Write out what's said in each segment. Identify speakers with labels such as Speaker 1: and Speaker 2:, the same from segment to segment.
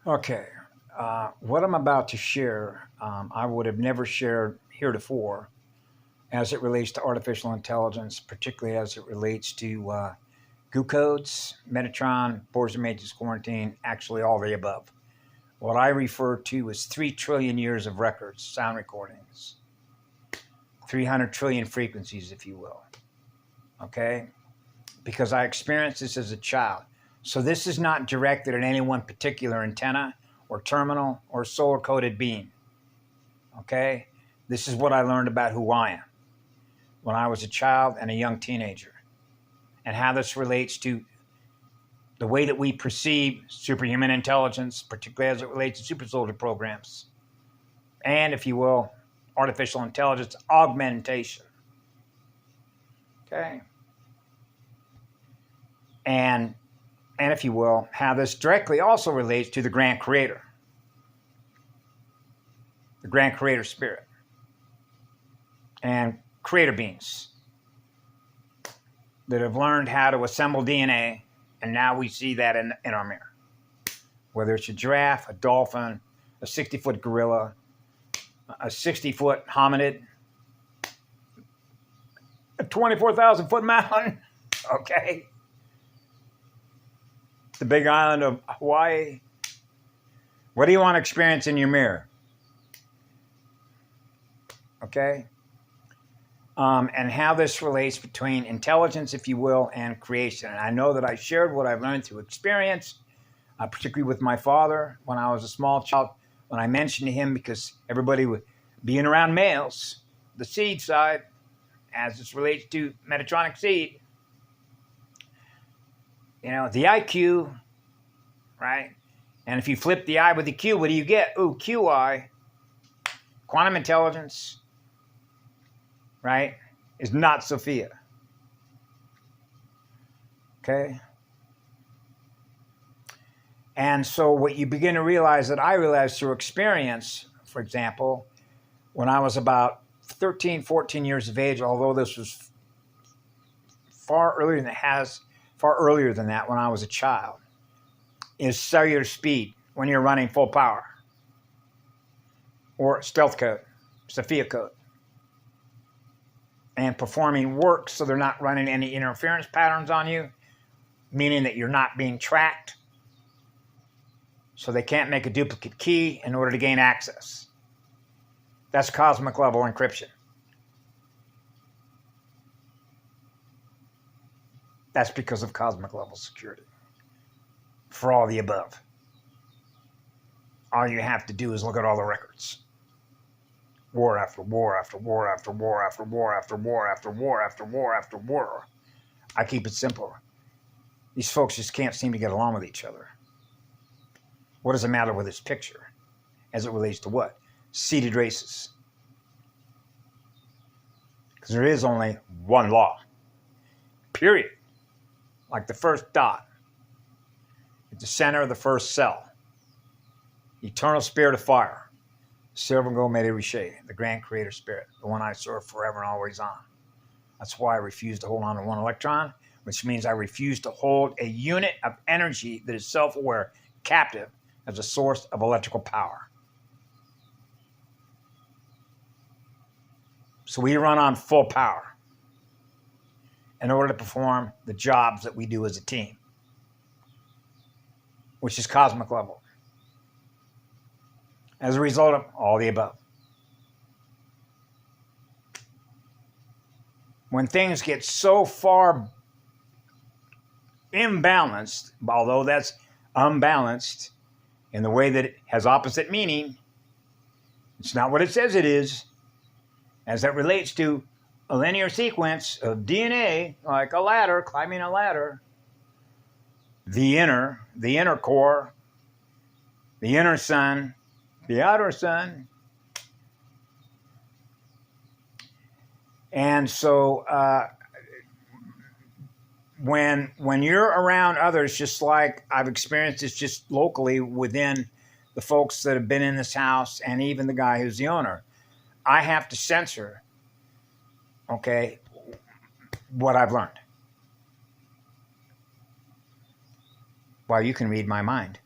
Speaker 1: Okay, what I'm about to share, I would have never shared heretofore as it relates to artificial intelligence, particularly as it relates to GU codes, Metatron, Boers and Mages Quarantine, actually all the above. What I refer to as 3 trillion years of records, sound recordings, 300 trillion frequencies, if you will. Okay? Because I experienced this as a child. So this is not directed at any one particular antenna or terminal or solar coded being. Okay? This is what I learned about who I am when I was a child and a young teenager, and how this relates to the way that we perceive superhuman intelligence, particularly as it relates to super soldier programs, and, if you will, artificial intelligence augmentation. Okay? And if you will, how this directly also relates to the Grand Creator, the Grand Creator Spirit, and creator beings that have learned how to assemble DNA, and now we see that in our mirror. Whether it's a giraffe, a dolphin, a 60-foot gorilla, a 60-foot hominid, a 24,000-foot mountain, okay? The big island of Hawaii. What do you want to experience in your mirror? Okay? And how this relates between intelligence, if you will, and creation. And I know that I shared what I've learned through experience, particularly with my father when I was a small child, when I mentioned to him, because everybody would being around males, the seed side, as this relates to Metatronic seed, you know, the IQ, right? And if you flip the I with the Q, what do you get? Ooh, QI, quantum intelligence, right, is not Sophia. Okay? And so what you begin to realize, that I realized through experience, for example, when I was about 13, 14 years of age, although this was far earlier than that when I was a child, is cellular speed when you're running full power, or stealth code, Sophia code, and performing work so they're not running any interference patterns on you, meaning that you're not being tracked, so they can't make a duplicate key in order to gain access. That's cosmic level encryption. That's because of cosmic level security. For all the above. All you have to do is look at all the records. War after war after war after war after war after war after war after war after war. I keep it simple. These folks just can't seem to get along with each other. What does it matter with this picture? As it relates to what? Seeded races. Because there is only one law. Period. Like the first dot. At the center of the first cell. Eternal spirit of fire. Silver and gold made of Riche, the grand creator spirit, the one I serve forever and always on. That's why I refuse to hold on to one electron, which means I refuse to hold a unit of energy that is self-aware, captive, as a source of electrical power. So we run on full power in order to perform the jobs that we do as a team, which is cosmic level. As a result of all the above. When things get so far imbalanced, although that's unbalanced in the way that it has opposite meaning, it's not what it says it is, as that relates to a linear sequence of DNA, like a ladder, climbing a ladder, the inner core, the inner sun, the outer sun. And so when you're around others, just like I've experienced this just locally within the folks that have been in this house and even the guy who's the owner, I have to censor, okay, what I've learned. Well, you can read my mind.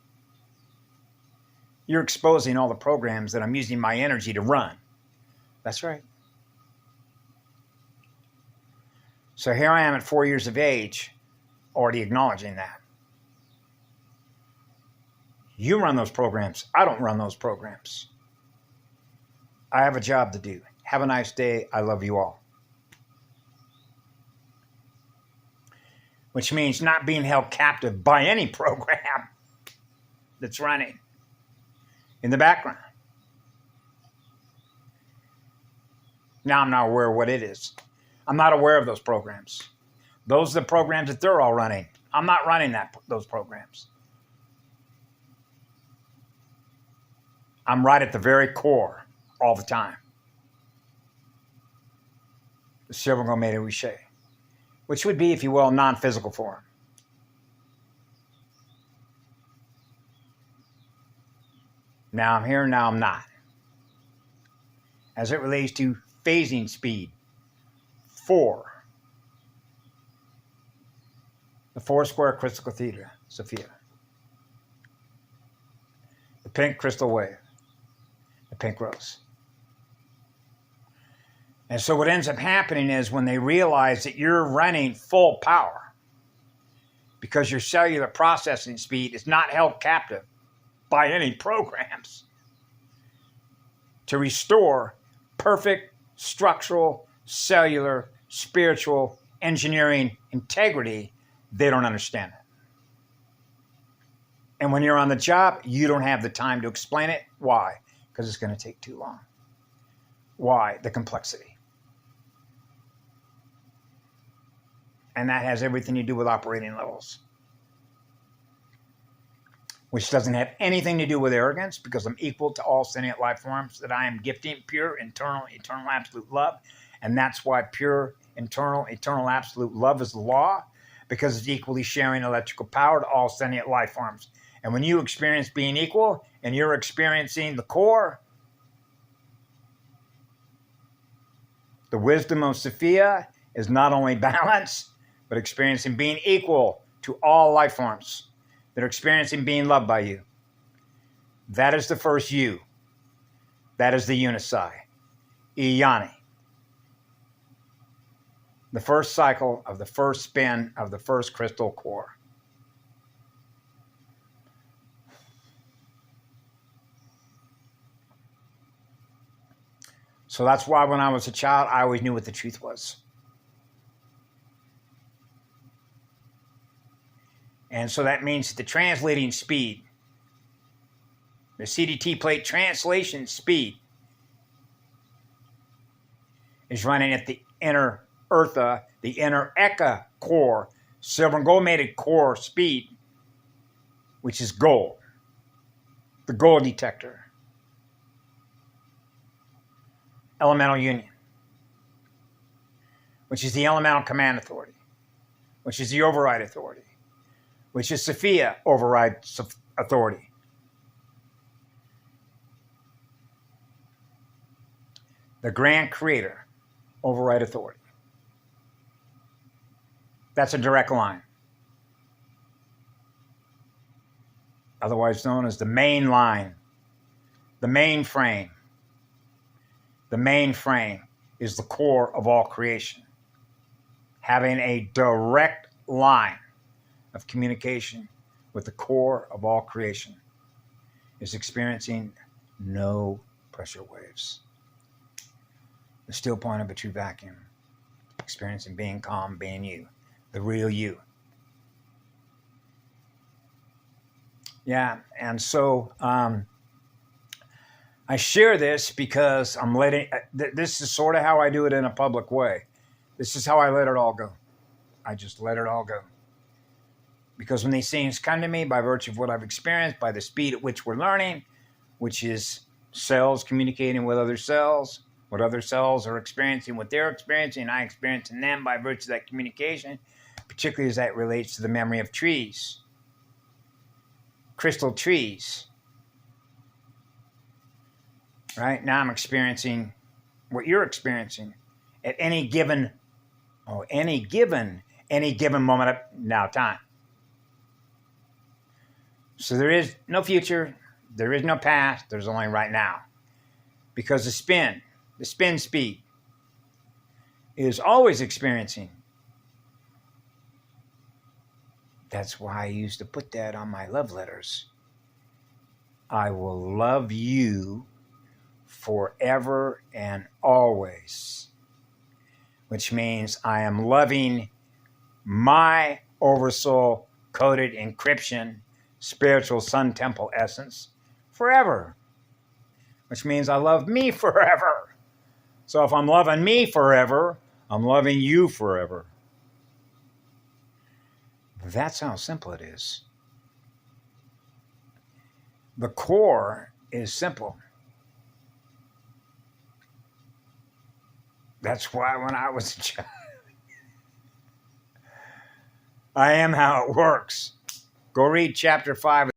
Speaker 1: You're exposing all the programs that I'm using my energy to run. That's right. So here I am at 4 years of age, already acknowledging that. You run those programs. I don't run those programs. I have a job to do. Have a nice day. I love you all. Which means not being held captive by any program that's running in the background. Now I'm not aware of what it is. I'm not aware of those programs. Those are the programs that they're all running. I'm not running those programs. I'm right at the very core all the time. The silver gourmet riche, which would be, if you will, non-physical form. Now I'm here, now I'm not. As it relates to phasing speed, 4. The 4 square crystal cathedra, Sophia. The pink crystal wave. The pink rose. And so what ends up happening is when they realize that you're running full power because your cellular processing speed is not held captive by any programs to restore perfect structural, cellular, spiritual, engineering integrity, they don't understand it. And when you're on the job, you don't have the time to explain it. Why? Because it's going to take too long. Why? The complexity. And that has everything to do with operating levels, which doesn't have anything to do with arrogance, because I'm equal to all sentient life forms, that I am gifting pure, internal, eternal, absolute love. And that's why pure, internal, eternal, absolute love is the law, because it's equally sharing electrical power to all sentient life forms. And when you experience being equal and you're experiencing the core, the wisdom of Sophia is not only balance, but experiencing being equal to all life forms that are experiencing being loved by you. That is the first you. That is the Unisai. Iyani. The first cycle of the first spin of the first crystal core. So that's why when I was a child, I always knew what the truth was. And so that means that the translating speed, the CDT plate translation speed, is running at the inner Eartha, the inner Eka core, silver and gold mated core speed, which is gold, the gold detector. Elemental union, which is the elemental command authority, which is the override authority, which is Sophia override authority. The grand creator override authority. That's a direct line, otherwise known as the main line, the mainframe. The mainframe is the core of all creation. Having a direct line of communication with the core of all creation is experiencing no pressure waves. The still point of a true vacuum. Experiencing being calm, being you. The real you. Yeah, and so I share this because I'm letting, this is sort of how I do it in a public way. This is how I let it all go. I just let it all go. Because when these things come to me by virtue of what I've experienced, by the speed at which we're learning, which is cells communicating with other cells, what other cells are experiencing, what they're experiencing, I experience in them by virtue of that communication, particularly as that relates to the memory of trees, crystal trees. Right now I'm experiencing what you're experiencing at any given moment of now time. So there is no future, There is no past, there's only right now. Because the spin speed, is always experiencing. That's why I used to put that on my love letters. I will love you forever and always, which means I am loving my oversoul coded encryption spiritual sun temple essence forever, which means I love me forever. So if I'm loving me forever, I'm loving you forever. That's how simple it is. The core is simple. That's why when I was a child, I am how it works. Go read chapter 5